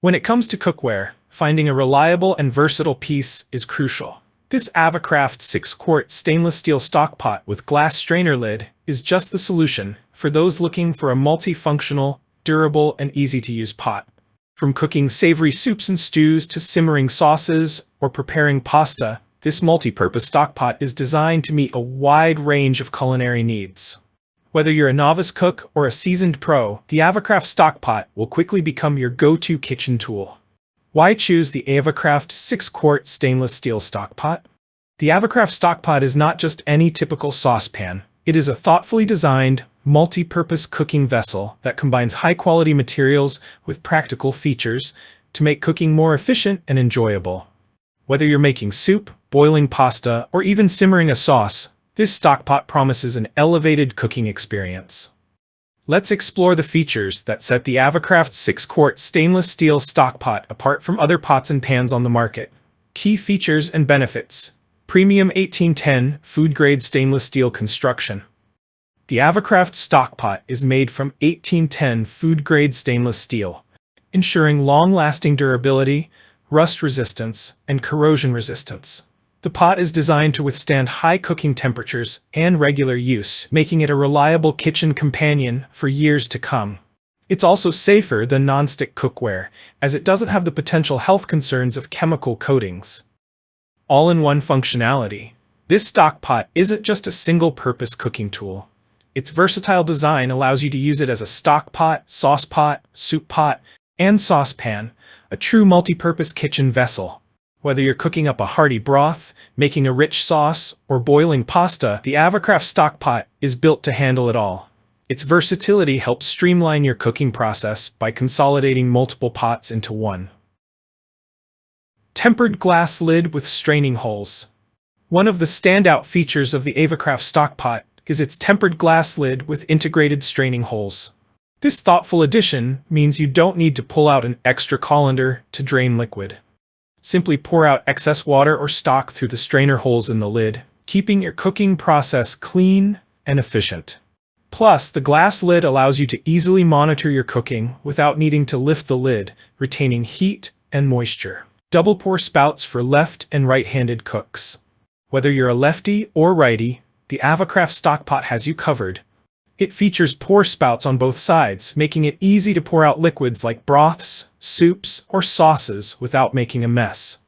When it comes to cookware, finding a reliable and versatile piece is crucial. This Avacraft 6-quart stainless steel stockpot with glass strainer lid is just the solution for those looking for a multifunctional, durable, and easy-to-use pot. From cooking savory soups and stews to simmering sauces or preparing pasta, this multi-purpose stockpot is designed to meet a wide range of culinary needs. Whether you're a novice cook or a seasoned pro, the Avacraft stockpot will quickly become your go-to kitchen tool. Why choose the Avacraft 6-quart stainless steel stockpot? The Avacraft stockpot is not just any typical saucepan. It is a thoughtfully designed, multi-purpose cooking vessel that combines high-quality materials with practical features to make cooking more efficient and enjoyable. Whether you're making soup, boiling pasta, or even simmering a sauce, this stockpot promises an elevated cooking experience. Let's explore the features that set the Avacraft 6-quart stainless steel stockpot apart from other pots and pans on the market. Key features and benefits. Premium 1810 food-grade stainless steel construction. The Avacraft stockpot is made from 1810 food-grade stainless steel, ensuring long-lasting durability, rust resistance, and corrosion resistance. The pot is designed to withstand high cooking temperatures and regular use, making it a reliable kitchen companion for years to come. It's also safer than non-stick cookware, as it doesn't have the potential health concerns of chemical coatings. All-in-one functionality. This stockpot isn't just a single-purpose cooking tool. Its versatile design allows you to use it as a stockpot, sauce pot, soup pot, and saucepan, a true multi-purpose kitchen vessel. Whether you're cooking up a hearty broth, making a rich sauce, or boiling pasta, the Avacraft stockpot is built to handle it all. Its versatility helps streamline your cooking process by consolidating multiple pots into one. Tempered glass lid with straining holes. One of the standout features of the Avacraft stockpot is its tempered glass lid with integrated straining holes. This thoughtful addition means you don't need to pull out an extra colander to drain liquid. Simply pour out excess water or stock through the strainer holes in the lid, keeping your cooking process clean and efficient. Plus, the glass lid allows you to easily monitor your cooking without needing to lift the lid, retaining heat and moisture. Double pour spouts for left and right-handed cooks. Whether you're a lefty or righty, the Avacraft stockpot has you covered. It features pour spouts on both sides, making it easy to pour out liquids like broths, soups, or sauces without making a mess.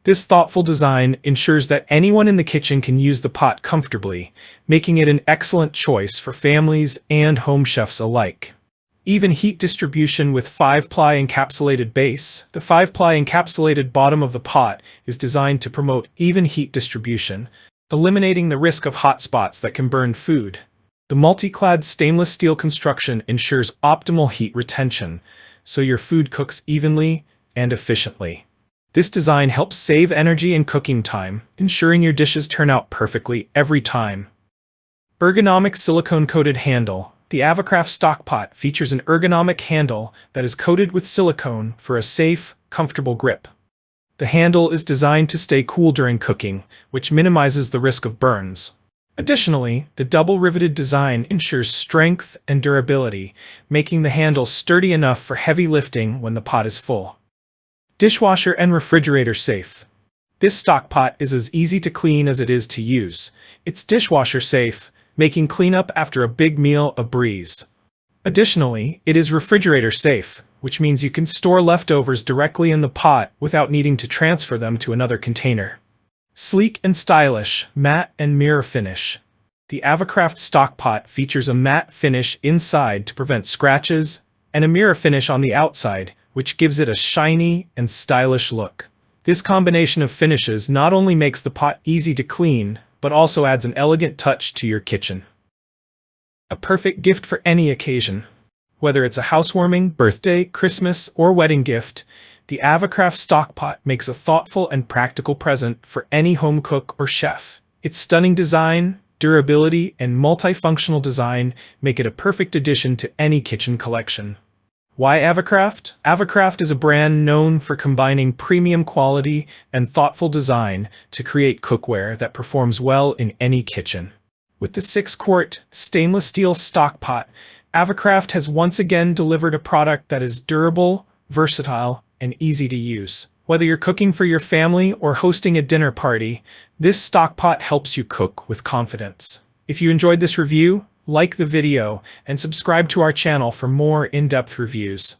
This thoughtful design ensures that anyone in the kitchen can use the pot comfortably, making it an excellent choice for families and home chefs alike. Even heat distribution with 5-ply encapsulated base. The 5-ply encapsulated bottom of the pot is designed to promote even heat distribution, eliminating the risk of hot spots that can burn food. The multi-clad stainless steel construction ensures optimal heat retention, so your food cooks evenly and efficiently. This design helps save energy and cooking time, ensuring your dishes turn out perfectly every time. Ergonomic silicone-coated handle. The Avacraft stockpot features an ergonomic handle that is coated with silicone for a safe, comfortable grip. The handle is designed to stay cool during cooking, which minimizes the risk of burns. Additionally, the double-riveted design ensures strength and durability, making the handle sturdy enough for heavy lifting when the pot is full. Dishwasher and refrigerator safe. This stockpot is as easy to clean as it is to use. It's dishwasher safe, making cleanup after a big meal a breeze. Additionally, it is refrigerator safe, which means you can store leftovers directly in the pot without needing to transfer them to another container. Sleek and stylish, matte and mirror finish. The Avacraft stockpot features a matte finish inside to prevent scratches, and a mirror finish on the outside, which gives it a shiny and stylish look. This combination of finishes not only makes the pot easy to clean, but also adds an elegant touch to your kitchen. A perfect gift for any occasion. Whether it's a housewarming, birthday, Christmas, or wedding gift, the Avacraft stockpot makes a thoughtful and practical present for any home cook or chef. Its stunning design, durability, and multifunctional design make it a perfect addition to any kitchen collection. Why Avacraft? Avacraft is a brand known for combining premium quality and thoughtful design to create cookware that performs well in any kitchen. With the 6-quart stainless steel stockpot, Avacraft has once again delivered a product that is durable, versatile, and easy to use. Whether you're cooking for your family or hosting a dinner party, this stockpot helps you cook with confidence. If you enjoyed this review, like the video and subscribe to our channel for more in-depth reviews.